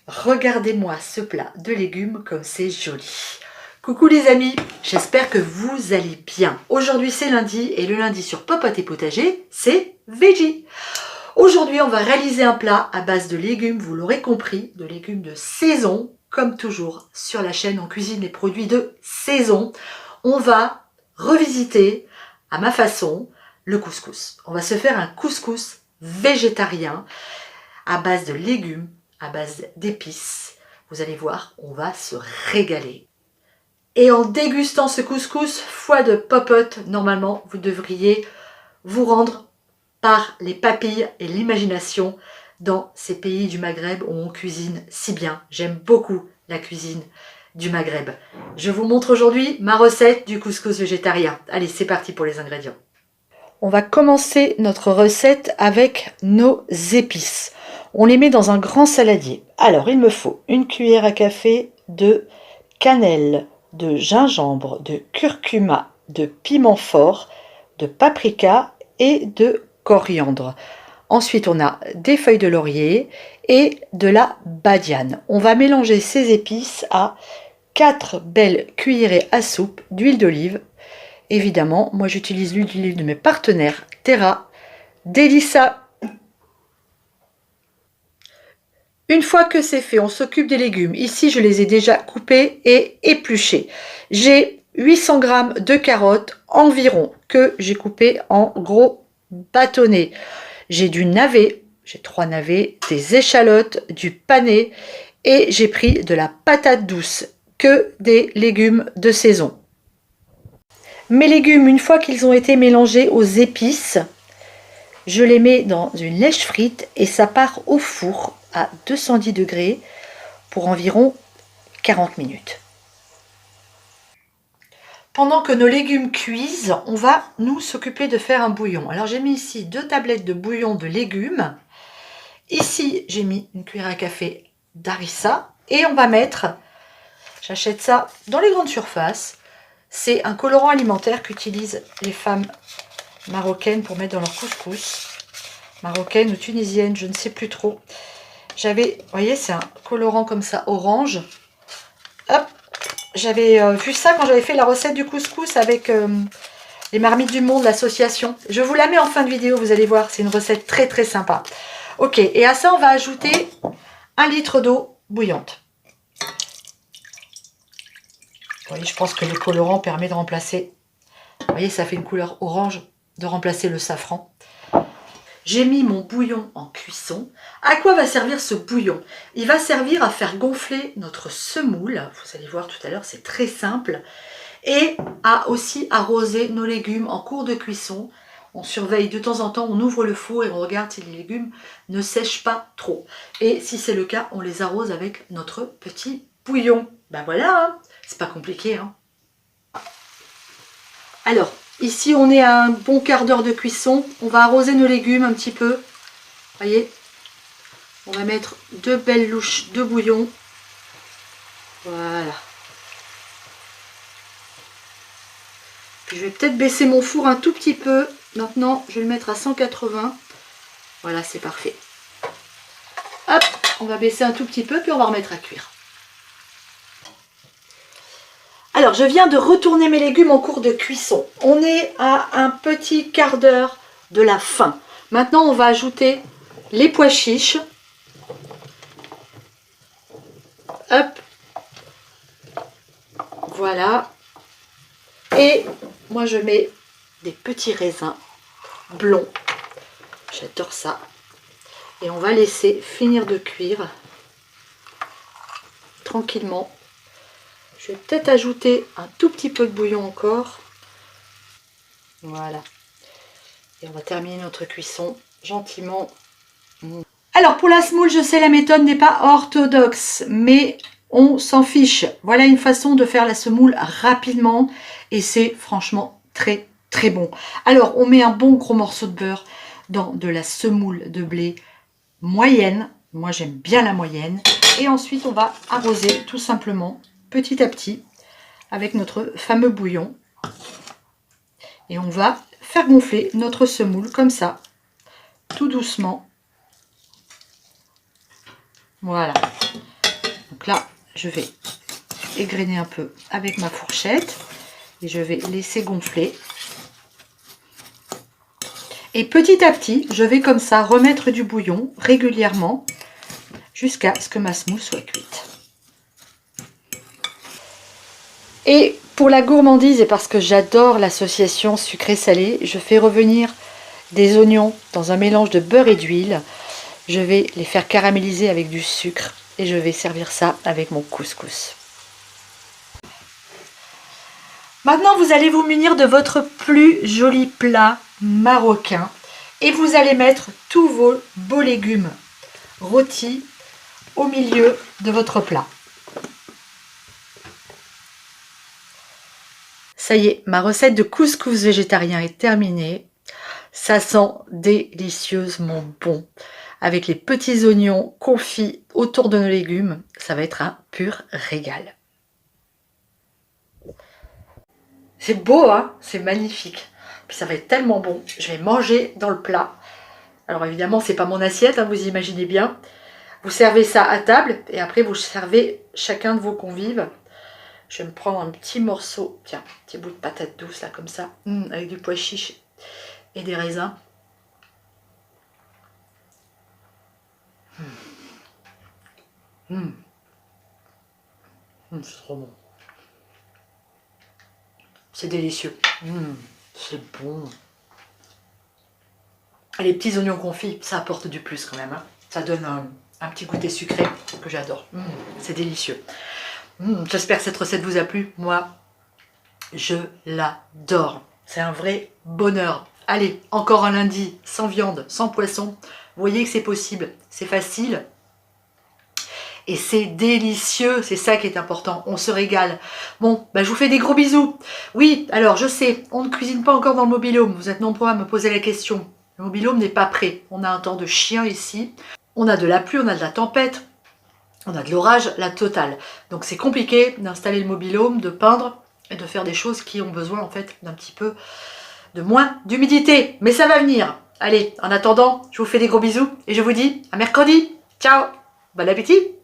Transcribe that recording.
Regardez-moi ce plat de légumes comme c'est joli. Coucou les amis, j'espère que vous allez bien. Aujourd'hui c'est lundi et le lundi sur Popote et Potager, c'est Veggie. Aujourd'hui on va réaliser un plat à base de légumes, vous l'aurez compris, de légumes de saison. Comme toujours sur la chaîne, on cuisine les produits de saison. On va revisiter à ma façon le couscous. On va se faire un couscous végétarien à base de légumes, à base d'épices. Vous allez voir, on va se régaler. Et en dégustant ce couscous, foi de popote, normalement, vous devriez vous rendre par les papilles et l'imagination dans ces pays du Maghreb où on cuisine si bien. J'aime beaucoup la cuisine du Maghreb. Je vous montre aujourd'hui ma recette du couscous végétarien. Allez, c'est parti pour les ingrédients. On va commencer notre recette avec nos épices. On les met dans un grand saladier. Alors, il me faut une cuillère à café de cannelle, de gingembre, de curcuma, de piment fort, de paprika et de coriandre. Ensuite, on a des feuilles de laurier et de la badiane. On va mélanger ces épices à 4 belles cuillerées à soupe d'huile d'olive. Évidemment, moi j'utilise l'huile d'olive de mes partenaires Terra Delissa. Une fois que c'est fait, on s'occupe des légumes. Ici, je les ai déjà coupés et épluchés. J'ai 800 g de carottes environ que j'ai coupées en gros bâtonnets. J'ai du navet, j'ai 3 navets, des échalotes, du panais et j'ai pris de la patate douce, que des légumes de saison. Mes légumes, une fois qu'ils ont été mélangés aux épices, je les mets dans une lèche frite et ça part au four à 210 degrés pour environ 40 minutes. Pendant que nos légumes cuisent, on va nous s'occuper de faire un bouillon. Alors j'ai mis ici 2 tablettes de bouillon de légumes. Ici, j'ai mis une cuillère à café d'harissa et on va mettre, j'achète ça dans les grandes surfaces. C'est un colorant alimentaire qu'utilisent les femmes marocaines pour mettre dans leur couscous. Marocaine ou tunisienne, je ne sais plus trop. J'avais, vous voyez, c'est un colorant comme ça, orange. Hop, j'avais vu ça quand j'avais fait la recette du couscous avec les Marmites du Monde, l'association. Je vous la mets en fin de vidéo, vous allez voir, c'est une recette très très sympa. Ok, et à ça, on va ajouter 1 litre d'eau bouillante. Vous voyez, je pense que le colorant permet de remplacer, vous voyez, ça fait une couleur orange, de remplacer le safran. J'ai mis mon bouillon en cuisson. À quoi va servir ce bouillon? Il va servir à faire gonfler notre semoule. Vous allez voir tout à l'heure, c'est très simple. Et à aussi arroser nos légumes en cours de cuisson. On surveille de temps en temps, on ouvre le four et on regarde si les légumes ne sèchent pas trop. Et si c'est le cas, on les arrose avec notre petit bouillon. Ben voilà, hein, c'est pas compliqué. Hein. Alors, ici on est à un bon quart d'heure de cuisson. On va arroser nos légumes un petit peu. Voyez, on va mettre 2 belles louches de bouillon. Voilà. Puis je vais peut-être baisser mon four un tout petit peu. Maintenant, je vais le mettre à 180. Voilà, c'est parfait. Hop, on va baisser un tout petit peu, puis on va remettre à cuire. Alors, je viens de retourner mes légumes en cours de cuisson. On est à un petit quart d'heure de la fin. Maintenant, on va ajouter les pois chiches. Hop. Voilà. Et moi, je mets des petits raisins blonds. J'adore ça. Et on va laisser finir de cuire tranquillement. Je vais peut-être ajouter un tout petit peu de bouillon encore. Voilà. Et on va terminer notre cuisson gentiment. Alors pour la semoule, je sais la méthode n'est pas orthodoxe, mais on s'en fiche. Voilà une façon de faire la semoule rapidement et c'est franchement très très bon. Alors on met un bon gros morceau de beurre dans de la semoule de blé moyenne. Moi j'aime bien la moyenne. Et ensuite on va arroser tout simplement petit à petit avec notre fameux bouillon et on va faire gonfler notre semoule comme ça, tout doucement. Voilà. je vais égrener un peu avec ma fourchette et je vais laisser gonfler. Et petit à petit, je vais comme ça remettre du bouillon régulièrement jusqu'à ce que ma semoule soit cuite. Et pour la gourmandise et parce que j'adore l'association sucré-salé, je fais revenir des oignons dans un mélange de beurre et d'huile. Je vais les faire caraméliser avec du sucre et je vais servir ça avec mon couscous. Maintenant, vous allez vous munir de votre plus joli plat marocain et vous allez mettre tous vos beaux légumes rôtis au milieu de votre plat. Ça y est, ma recette de couscous végétarien est terminée. Ça sent délicieusement bon. Avec les petits oignons confits autour de nos légumes, ça va être un pur régal. C'est beau, hein? C'est magnifique. Puis ça va être tellement bon. Je vais manger dans le plat. Alors évidemment, c'est pas mon assiette, hein, vous imaginez bien. Vous servez ça à table et après vous servez chacun de vos convives. Je vais me prendre un petit morceau, tiens, un petit bout de patate douce là comme ça, avec du pois chiche et des raisins. C'est trop bon. C'est délicieux. C'est bon. Et les petits oignons confits, ça apporte du plus quand même. Hein. Ça donne un petit goûter sucré que j'adore. C'est délicieux. J'espère que cette recette vous a plu. Moi, je l'adore. C'est un vrai bonheur. Allez, encore un lundi sans viande, sans poisson. Vous voyez que c'est possible. C'est facile. Et c'est délicieux, c'est ça qui est important, on se régale. Bon, je vous fais des gros bisous. Oui, alors je sais, on ne cuisine pas encore dans le mobil-home, vous êtes nombreux à me poser la question. Le mobil-home n'est pas prêt, on a un temps de chien ici, on a de la pluie, on a de la tempête, on a de l'orage, la totale. Donc c'est compliqué d'installer le mobil-home, de peindre et de faire des choses qui ont besoin en fait d'un petit peu de moins d'humidité. Mais ça va venir. Allez, en attendant, je vous fais des gros bisous et je vous dis à mercredi. Ciao, bon appétit.